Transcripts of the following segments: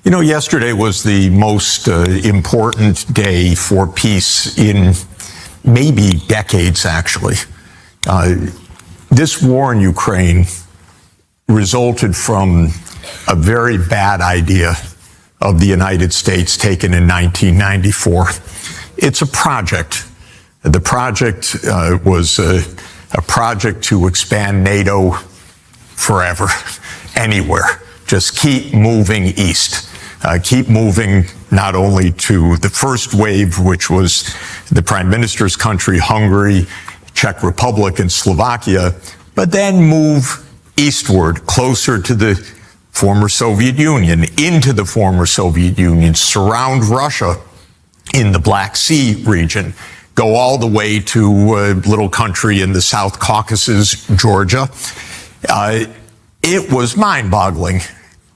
You know, yesterday was the most important day for peace in maybe decades, actually. This war in Ukraine resulted from a very bad idea of the United States taken in 1994. It's a project. The project was a project to expand NATO forever, anywhere. Just keep moving east. Keep moving not only to the first wave, which was the Prime Minister's country, Hungary, Czech Republic, and Slovakia, but then move eastward, closer to the former Soviet Union, into the former Soviet Union, surround Russia in the Black Sea region, go all the way to a little country in the South Caucasus, Georgia. It was mind-boggling.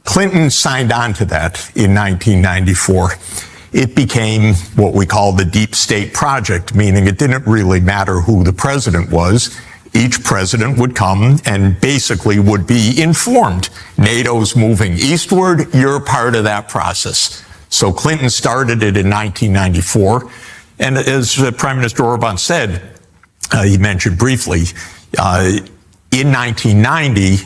Clinton signed on to that in 1994. It became what we call the deep state project, meaning it didn't really matter who the president was. Each president would come and basically would be informed. NATO's moving eastward, you're part of that process. So Clinton started it in 1994. And as Prime Minister Orban said, he mentioned briefly, in 1990,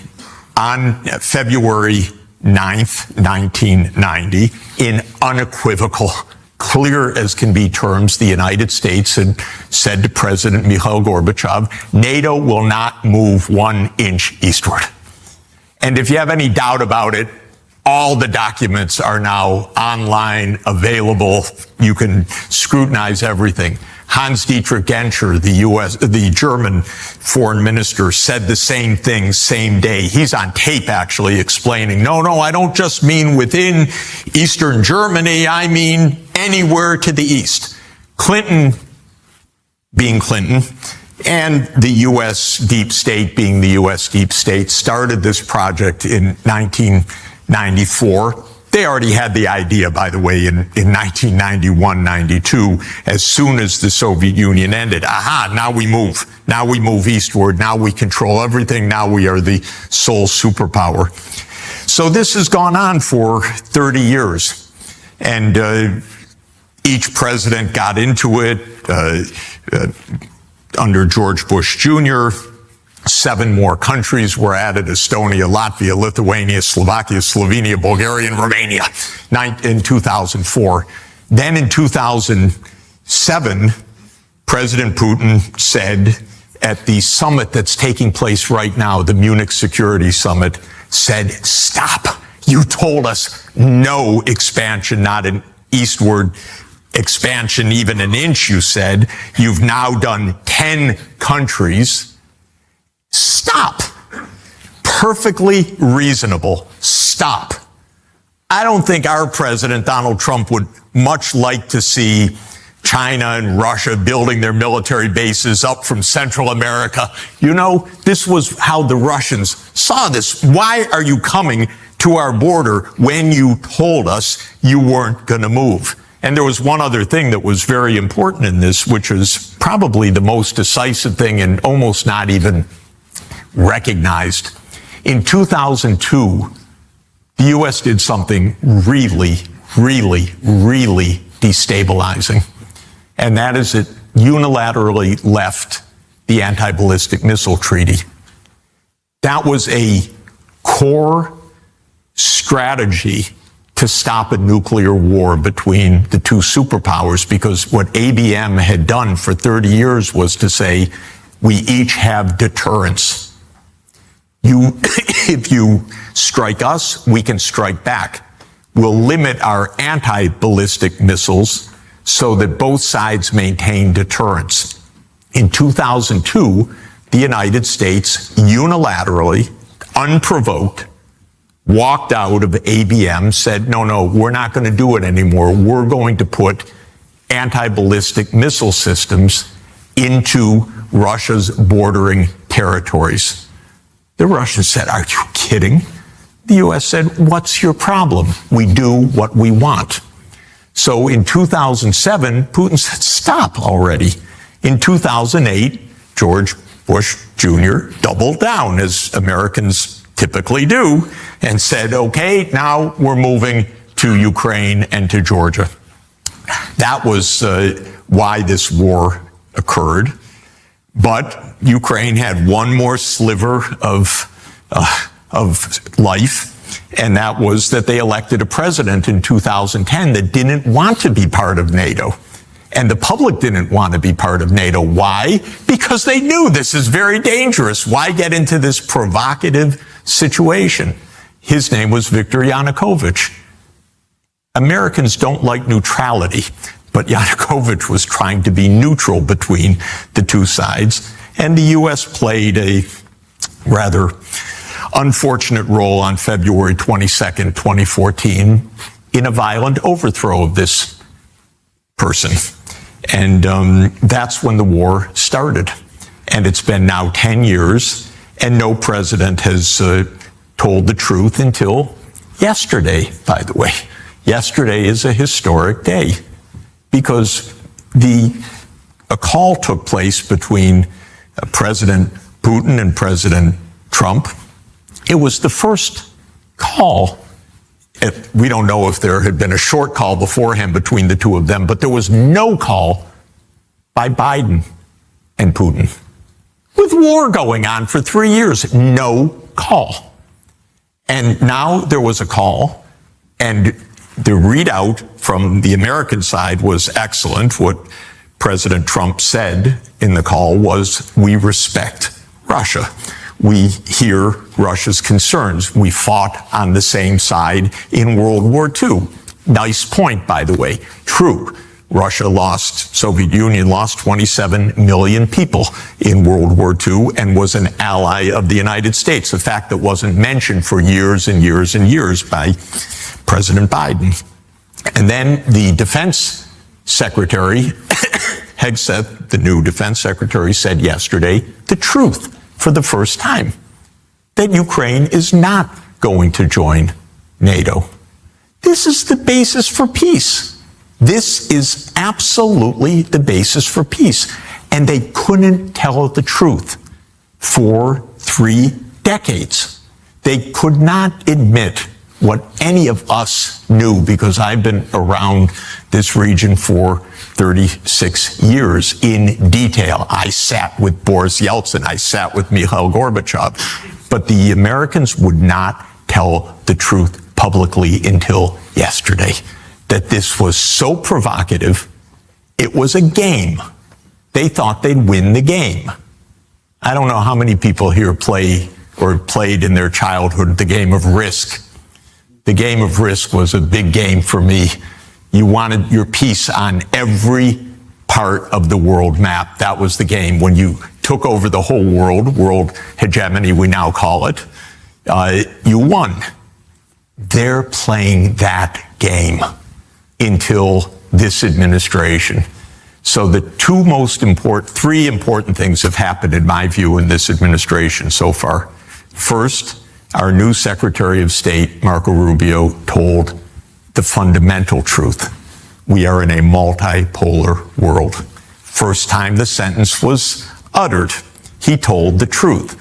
on February 9th, 1990, in unequivocal, clear as can be terms, the United States had said to President Mikhail Gorbachev, NATO will not move 1 inch eastward. And if you have any doubt about it, all the documents are now online, available. You can scrutinize everything. Hans-Dietrich Genscher, the German foreign minister, said the same thing, same day. He's on tape actually explaining, no, I don't just mean within Eastern Germany, I mean anywhere to the east. Clinton, being Clinton, and the U.S. deep state being the U.S. deep state, started this project in 1994. They already had the idea, by the way, in 1991, 92, as soon as the Soviet Union ended. Aha, now we move. Now we move eastward. Now we control everything. Now we are the sole superpower. So this has gone on for 30 years. And each president got into it. Under George Bush Jr., 7 more countries were added: Estonia, Latvia, Lithuania, Slovakia, Slovenia, Bulgaria, and Romania in 2004. Then in 2007, President Putin said at the summit that's taking place right now, the Munich Security Summit, said, stop. You told us no expansion, not an eastward expansion, even an inch, you said. You've now done 10 countries. Stop. Perfectly reasonable. Stop. I don't think our president, Donald Trump, would much like to see China and Russia building their military bases up from Central America. You know, this was how the Russians saw this. Why are you coming to our border when you told us you weren't going to move? And there was one other thing that was very important in this, which is probably the most decisive thing and almost not even recognized. In 2002, the U.S. did something really, really, really destabilizing. And that is it unilaterally left the anti-ballistic missile treaty. That was a core strategy to stop a nuclear war between the two superpowers, because what ABM had done for 30 years was to say, we each have deterrence. If you strike us, we can strike back. We'll limit our anti-ballistic missiles so that both sides maintain deterrence. In 2002, the United States unilaterally, unprovoked, walked out of ABM, said, no, we're not going to do it anymore. We're going to put anti-ballistic missile systems into Russia's bordering territories. The Russians said, are you kidding? The U.S. said, what's your problem? We do what we want. So in 2007, Putin said, stop already. In 2008, George Bush Jr. doubled down, as Americans typically do, and said, okay, now we're moving to Ukraine and to Georgia. That was why this war occurred. But Ukraine had one more sliver of life, and that was that they elected a president in 2010 that didn't want to be part of NATO. And the public didn't want to be part of NATO. Why? Because they knew this is very dangerous. Why get into this provocative situation? His name was Viktor Yanukovych. Americans don't like neutrality, but Yanukovych was trying to be neutral between the two sides. And the U.S. played a rather unfortunate role on February 22nd, 2014, in a violent overthrow of this person. And that's when the war started. And it's been now 10 years, and no president has told the truth until yesterday, by the way. Yesterday is a historic day because a call took place between President Putin and President Trump. It was the first call. We don't know if there had been a short call beforehand between the two of them, but there was no call by Biden and Putin. With war going on for 3 years, no call. And now there was a call, and the readout from the American side was excellent. What President Trump said in the call was, we respect Russia. We hear Russia's concerns. We fought on the same side in World War II. Nice point, by the way. True. Soviet Union lost 27 million people in World War II and was an ally of the United States, a fact that wasn't mentioned for years and years and years by President Biden. And then the defense secretary, Hegseth, the new defense secretary, said yesterday the truth for the first time, that Ukraine is not going to join NATO. This is the basis for peace. This is absolutely the basis for peace. And they couldn't tell the truth for 3 decades. They could not admit what any of us knew, because I've been around this region for 36 years in detail. I sat with Boris Yeltsin. I sat with Mikhail Gorbachev. But the Americans would not tell the truth publicly until yesterday, that this was so provocative. It was a game. They thought they'd win the game. I don't know how many people here play or played in their childhood the game of Risk. The game of Risk was a big game for me. You wanted your piece on every part of the world map. That was the game. When you took over the whole world hegemony, we now call it, you won. They're playing that game until this administration. So the three important things have happened, in my view, in this administration so far. First, our new Secretary of State, Marco Rubio, told the fundamental truth. We are in a multipolar world. First time the sentence was uttered, he told the truth.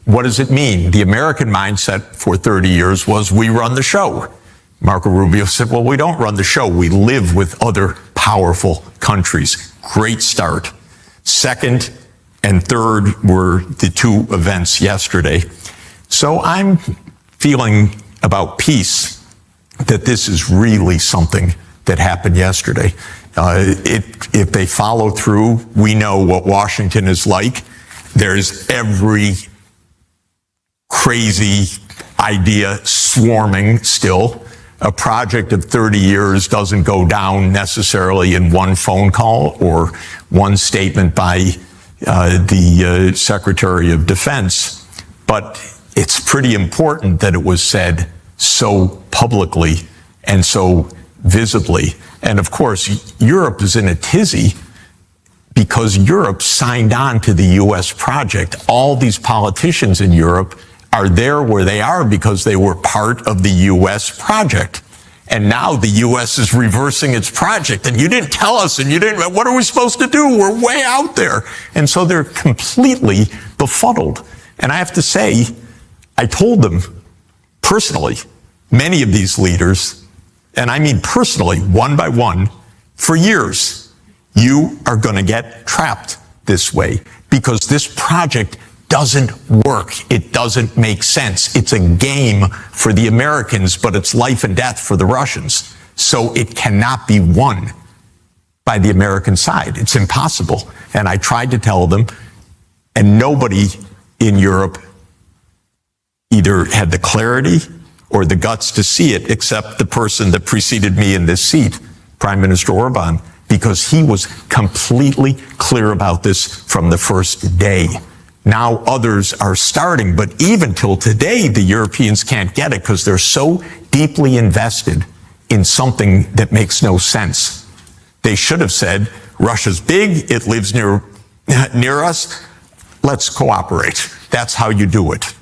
What does it mean? The American mindset for 30 years was, we run the show. Marco Rubio said, well, we don't run the show. We live with other powerful countries. Great start. Second and third were the two events yesterday. So I'm feeling about peace that this is really something that happened yesterday. If they follow through, we know what Washington is like. There's every crazy idea swarming still. A project of 30 years doesn't go down necessarily in one phone call or one statement by the Secretary of Defense, but it's pretty important that it was said so publicly and so visibly. And of course, Europe is in a tizzy because Europe signed on to the U.S. project. All these politicians in Europe are there where they are because they were part of the U.S. project. And now the U.S. is reversing its project. And you didn't tell us, and what are we supposed to do? We're way out there. And so they're completely befuddled. And I have to say, I told them personally, many of these leaders, and I mean personally, one by one, for years, you are going to get trapped this way because this project doesn't work. It doesn't make sense. It's a game for the Americans, but it's life and death for the Russians. So it cannot be won by the American side. It's impossible. And I tried to tell them, and nobody in Europe either had the clarity or the guts to see it, except the person that preceded me in this seat, Prime Minister Orban, because he was completely clear about this from the first day. Now others are starting, but even till today, the Europeans can't get it because they're so deeply invested in something that makes no sense. They should have said, Russia's big, it lives near us, let's cooperate. That's how you do it.